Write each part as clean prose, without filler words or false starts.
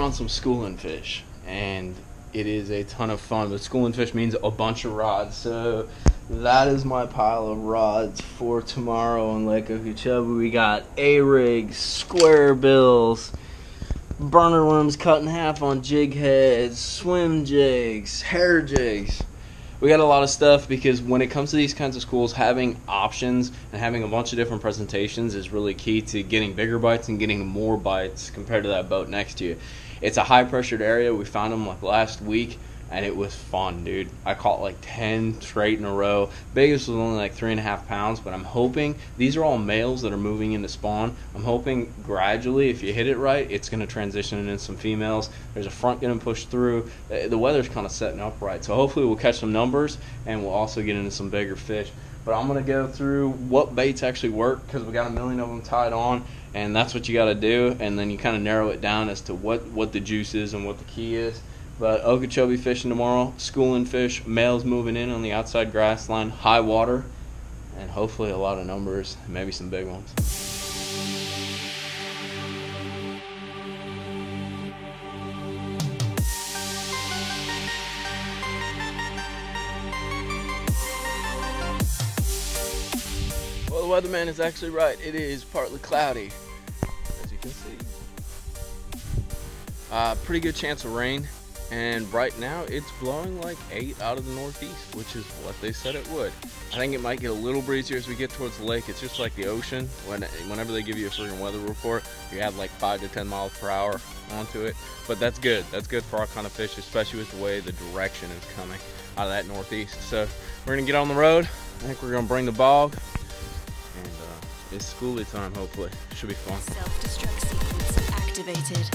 on some schooling fish, and it is a ton of fun. But schooling fish means a bunch of rods, so that is my pile of rods for tomorrow in Lake Okeechobee. We got A-rigs, square bills, burner worms cut in half on jig heads, swim jigs, hair jigs. We got a lot of stuff because when it comes to these kinds of schools, having options and having a bunch of different presentations is really key to getting bigger bites and getting more bites compared to that boat next to you. It's a high pressured area. We found them like last week and it was fun, dude. I caught like 10 straight in a row. Biggest was only like 3.5 pounds, but I'm hoping, these are all males that are moving into spawn. I'm hoping gradually, if you hit it right, it's going to transition into some females. There's a front going to push through. The weather's kind of setting up right, so hopefully we'll catch some numbers and we'll also get into some bigger fish. But I'm going to go through what baits actually work because we got a million of them tied on, and that's what you got to do, and then you kind of narrow it down as to what the juice is and what the key is. But Okeechobee fishing tomorrow, schooling fish, males moving in on the outside grass line, high water, and hopefully a lot of numbers, maybe some big ones. Well, the weatherman is actually right. It is partly cloudy, as you can see. Pretty good chance of rain. And right now it's blowing like 8 out of the northeast, which is what they said it would. I think it might get a little breezier as we get towards the lake. It's just like the ocean. Whenever they give you a freaking weather report, you add like 5 to 10 miles per hour onto it. But that's good. That's good for our kind of fish, especially with the way the direction is coming out of that northeast. So we're gonna get on the road. I think we're gonna bring the bog. And it's schoolie time, hopefully. Should be fun. Self-destruct sequence activated.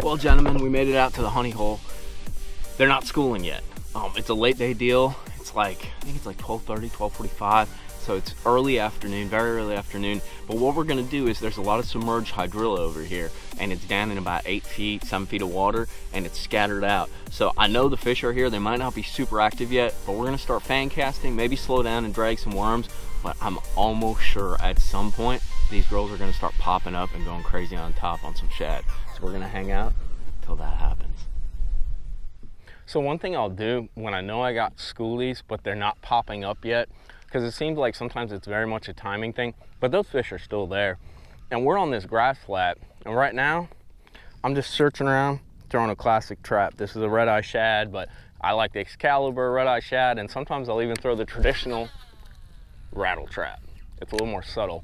Well, gentlemen, we made it out to the honey hole. They're not schooling yet. It's a late day deal. It's like, I think it's like 12:30, 12:45. So it's early afternoon, very early afternoon. But what we're gonna do is there's a lot of submerged hydrilla over here, and it's down in about 8 feet, 7 feet of water, and it's scattered out. So I know the fish are here. They might not be super active yet, but we're gonna start fan casting, maybe slow down and drag some worms. But I'm almost sure at some point, these girls are gonna start popping up and going crazy on top on some shad. So we're gonna hang out until that happens. So one thing I'll do when I know I got schoolies, but they're not popping up yet, because it seems like sometimes it's very much a timing thing, but those fish are still there. And we're on this grass flat, and right now, I'm just searching around, throwing a classic trap. This is a red-eye shad, but I like the Excalibur red-eye shad, and sometimes I'll even throw the traditional rattle trap. It's a little more subtle.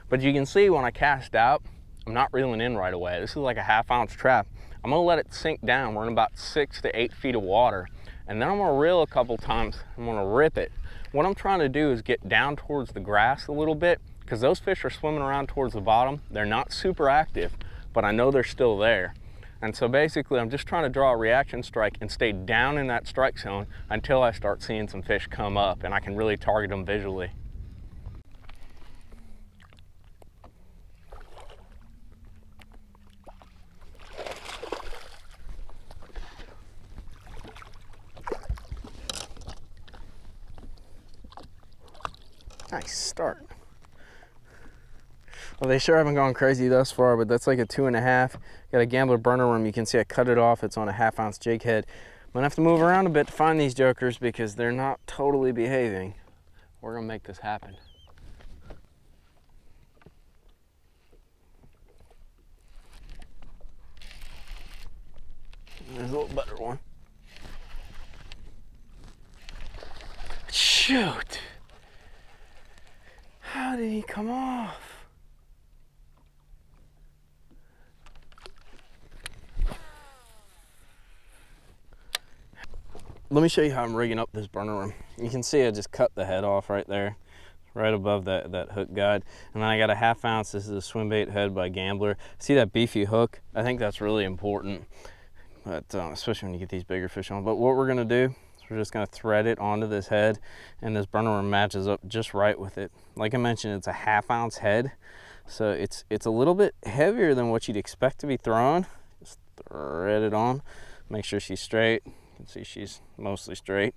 But you can see when I cast out, I'm not reeling in right away. This is like a 1/2 ounce trap. I'm gonna let it sink down. We're in about 6 to 8 feet of water. And then I'm gonna reel a couple times. I'm gonna rip it. What I'm trying to do is get down towards the grass a little bit, because those fish are swimming around towards the bottom. They're not super active, but I know they're still there. And so basically I'm just trying to draw a reaction strike and stay down in that strike zone until I start seeing some fish come up and I can really target them visually. Nice start. Well, they sure haven't gone crazy thus far, but that's like a 2.5. Got a gambler burner worm. You can see I cut it off. It's on a 1/2 ounce jig head. I'm gonna have to move around a bit to find these jokers because they're not totally behaving. We're gonna make this happen. There's a little better one. Shoot! How did he come off? Let me show you how I'm rigging up this burner worm. You can see I just cut the head off right there, right above that hook guide. And then I got a 1/2 ounce. This is a swim bait head by Gambler. See that beefy hook? I think that's really important, but especially when you get these bigger fish on. But what we're gonna do is we're just gonna thread it onto this head, and this burner worm matches up just right with it. Like I mentioned, it's a 1/2 ounce head, so it's a little bit heavier than what you'd expect to be thrown. Just thread it on, make sure she's straight. You can see she's mostly straight,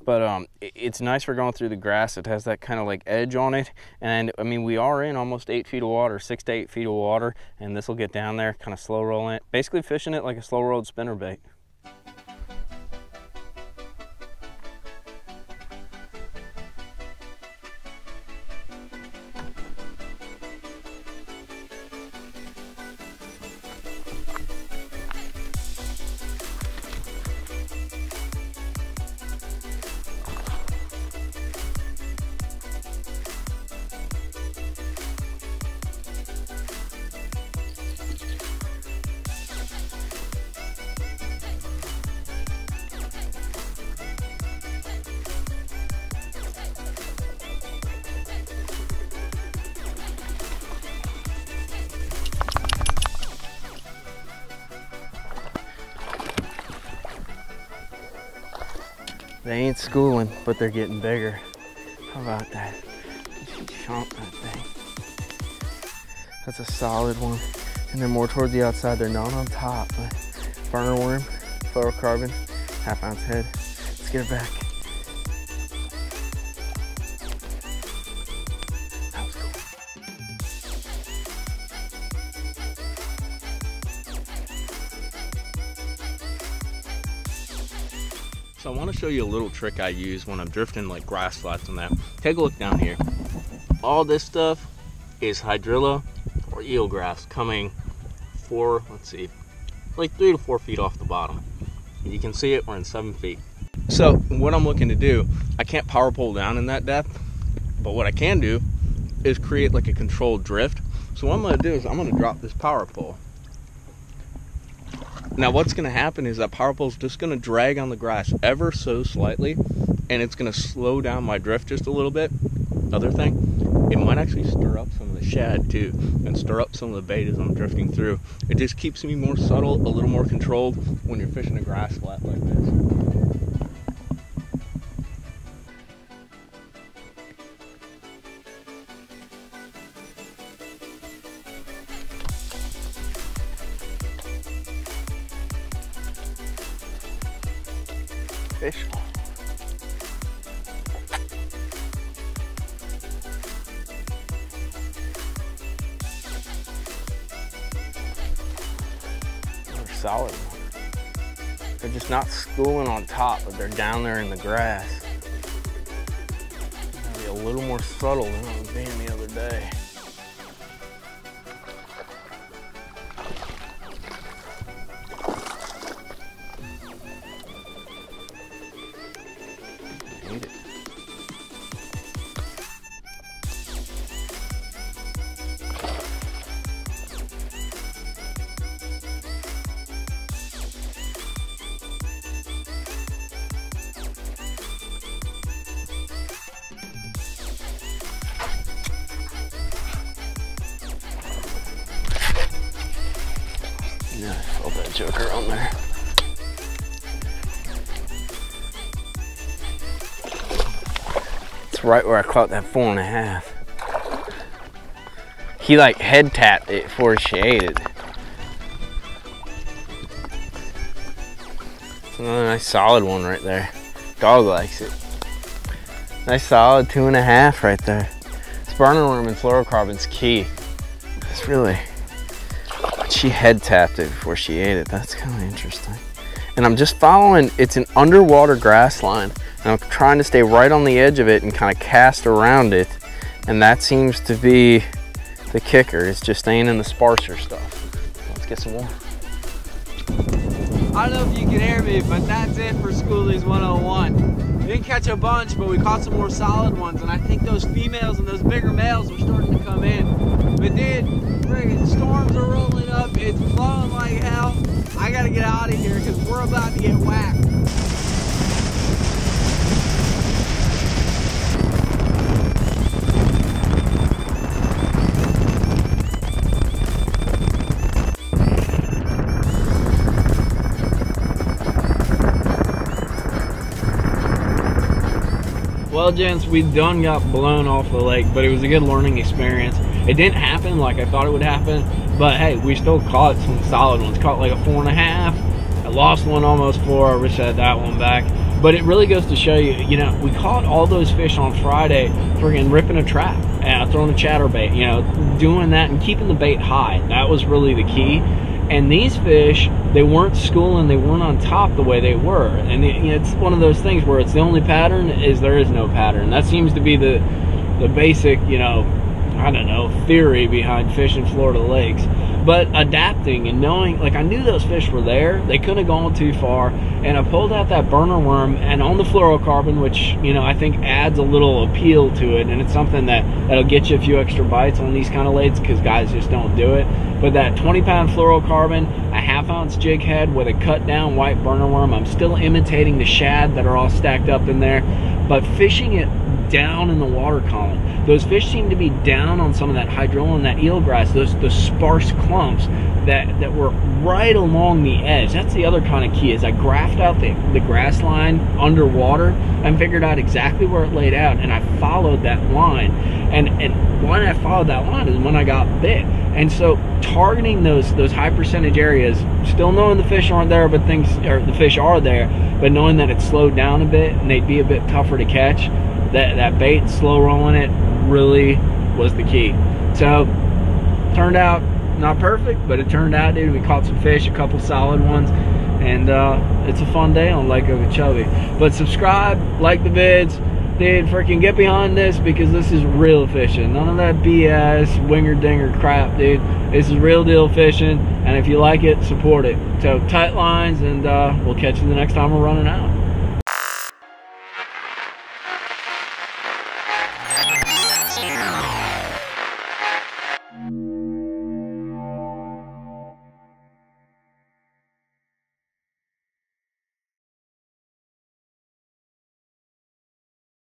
but it's nice for going through the grass. It has that kind of like edge on it, and I mean, we are in almost 8 feet of water, 6 to 8 feet of water, and this will get down there, kind of slow rolling it, basically fishing it like a slow rolled spinnerbait. They ain't schooling, but they're getting bigger. How about that? Chomp that thing. That's a solid one. And they're more towards the outside. They're not on top, but burner worm, fluorocarbon, 1/2 ounce head. Let's get it back. That was cool. So I want to show you a little trick I use when I'm drifting like grass flats and that. Take a look down here. All this stuff is hydrilla or eelgrass coming like 3 to 4 feet off the bottom. And you can see it, we're in 7 feet. So what I'm looking to do, I can't power pole down in that depth, but what I can do is create like a controlled drift. So what I'm gonna do is I'm gonna drop this power pole. Now what's gonna happen is that power pole is just gonna drag on the grass ever so slightly, and it's gonna slow down my drift just a little bit. Other thing, it might actually stir up some of the shad too, and stir up some of the bait as I'm drifting through. It just keeps me more subtle, a little more controlled when you're fishing a grass flat like this. Fish. Another solid one. They're just not schooling on top, but they're down there in the grass. Gotta be a little more subtle than I was being the other day. Yeah, I felt that joker on there. It's right where I caught that 4.5. He like head tapped it before she ate it. It's another nice solid one right there. Dog likes it. Nice solid 2.5 right there. This burner worm and fluorocarbon's key. It's really, she head tapped it before she ate it. That's kind of interesting. And I'm just following, it's an underwater grass line. And I'm trying to stay right on the edge of it and kind of cast around it. And that seems to be the kicker. It's just staying in the sparser stuff. Let's get some more. I don't know if you can hear me, but that's it for Schoolies 101. We didn't catch a bunch, but we caught some more solid ones, and I think those females and those bigger males are starting to come in. But dude, friggin' storms are rolling up, it's blowing like hell. I gotta get out of here because we're about to get whacked. Well, gents, we done got blown off the lake, but it was a good learning experience. It didn't happen like I thought it would happen, but hey, we still caught some solid ones. Caught like a 4.5. I lost one almost 4. I wish I had that one back. But it really goes to show you, you know, we caught all those fish on Friday, friggin' ripping a trap, throwing a chatterbait, you know, doing that and keeping the bait high. That was really the key. And these fish, they weren't schooling, they weren't on top the way they were. And it's one of those things where it's the only pattern is there is no pattern. That seems to be the basic, you know, I don't know, theory behind fishing Florida lakes. But adapting and knowing, like I knew those fish were there, they couldn't have gone too far, and I pulled out that burner worm and on the fluorocarbon, which, you know, I think adds a little appeal to it, and it's something that'll get you a few extra bites on these kind of lakes because guys just don't do it. But that 20-pound fluorocarbon, a 1/2-ounce jig head with a cut down white burner worm, I'm still imitating the shad that are all stacked up in there, but fishing it down in the water column. Those fish seem to be down on some of that hydrilla and that eelgrass, those sparse clumps that were right along the edge. That's the other kind of key, is I graphed out the grass line underwater and figured out exactly where it laid out, and I followed that line. And when I followed that line is when I got bit. And so targeting those high percentage areas, still knowing the fish aren't there, but the fish are there, but knowing that it's slowed down a bit and they'd be a bit tougher to catch, that bait, slow rolling it, really was the key. So turned out not perfect, but it turned out, dude, we caught some fish, a couple solid ones, and it's a fun day on Lake Okeechobee. But subscribe, like the vids, dude, freaking get behind this because this is real fishing. None of that BS winger dinger crap, dude. This is real deal fishing, and if you like it, support it. So tight lines, and we'll catch you the next time we're running out.